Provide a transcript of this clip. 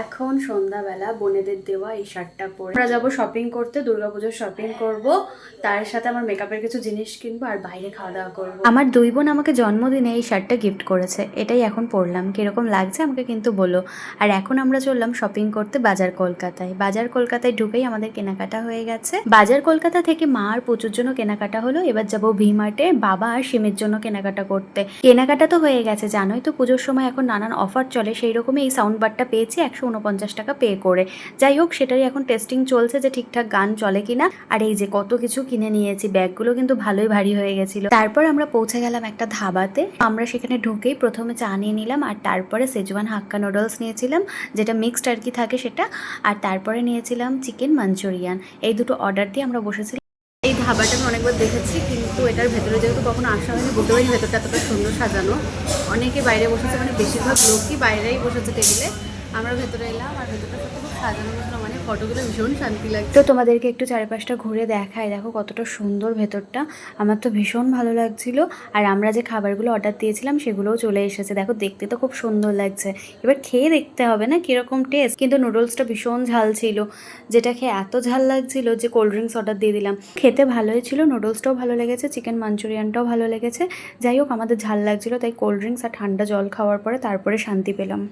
এখন সন্ধ্যাবেলা বোনেদের দেওয়া এই শার্টটা পরে আমরা যাবো শপিং করতে, দুর্গাপুজোর শপিং করব, তার সাথে আমার মেকআপের কিছু জিনিস কিনবো আর বাইরে খাওয়া দাওয়া করবো। আমার দুই বোন আমাকে জন্মদিনে এই শার্টটা গিফট করেছে, এটাই এখন পরলাম, কিরকম লাগছে আমাকে কিন্তু বলো। আর এখন আমরা চললাম শপিং করতে বাজার কলকাতায়। বাজার কলকাতায় ঢুকেই আমাদের কেনাকাটা হয়ে গেছে। বাজার কলকাতা থেকে মা আর প্রচুর জন্য কেনাকাটা হলো। এবার যাবো ভি মার্টে বাবা আর সিমের জন্য কেনাকাটা করতে। কেনাকাটা তো হয়ে গেছে, জানোই তো পুজোর সময় এখন নানান অফার চলে, সেই রকমই এই সাউন্ড বারটা পেয়েছি 149 টাকা পে করে। যাই হোক, সেটারই এখন টেস্টিং চলছে যে ঠিকঠাক গান চলে কিনা। আর এই যে কত কিছু কিনে নিয়েছি, ব্যাগগুলো কিন্তু ভালোই ভারী হয়ে গেছিল। তারপর আমরা পৌঁছে গেলাম একটা ধাবাতে। আমরা সেখানে ঢুকেই প্রথমে চা নিয়ে নিলাম, আর তারপরে সেজওয়ান হাক্কা নুডলস নিয়েছিলাম, যেটা মিক্সড আর কি থাকে সেটা। আর তারপরে নিয়েছিলাম চিকেন মাঞ্চুরিয়ান। এই দুটো অর্ডার দিয়ে আমরা বসেছিলাম। এই ধাবাটা আমি অনেকবার দেখেছি, কিন্তু এটার ভেতরে যেহেতু কখনো আসা হয়নি, বুঝতে পারিনি ভেতরটা এতটা সুন্দর সাজানো। অনেকে বাইরে বসেছে, মানে বেশিরভাগ লোকই বাইরেই বসেছে টেবিলে। আমরা ভেতরে এলাম, আর ভেতরটা সত্যি খুব সাজানো গোছানো, মানে ফটোগুলো ভীষণ শান্তি লাগছে। তো তোমাদেরকে একটু চারপাশটা ঘুরে দেখায়, দেখো কতটা সুন্দর ভেতরটা। আমার তো ভীষণ ভালো লাগছিল। আর আমরা যে খাবারগুলো অর্ডার দিয়েছিলাম সেগুলোও চলে এসেছে, দেখো দেখতে তো খুব সুন্দর লাগছে। এবার খেয়ে দেখতে হবে না কীরকম টেস্ট। কিন্তু নুডলসটা ভীষণ ঝাল ছিল, যেটা খেয়ে এত ঝাল লাগছিল যে কোল্ড ড্রিঙ্কস অর্ডার দিয়ে দিলাম। খেতে ভালোই ছিল, নুডলসটাও ভালো লেগেছে, চিকেন মাঞ্চুরিয়ানটাও ভালো লেগেছে। যাই হোক, আমাদের ঝাল লাগছিল, তাই কোল্ড ড্রিঙ্কস আর ঠান্ডা জল খাওয়ার পরে তারপরে শান্তি পেলাম।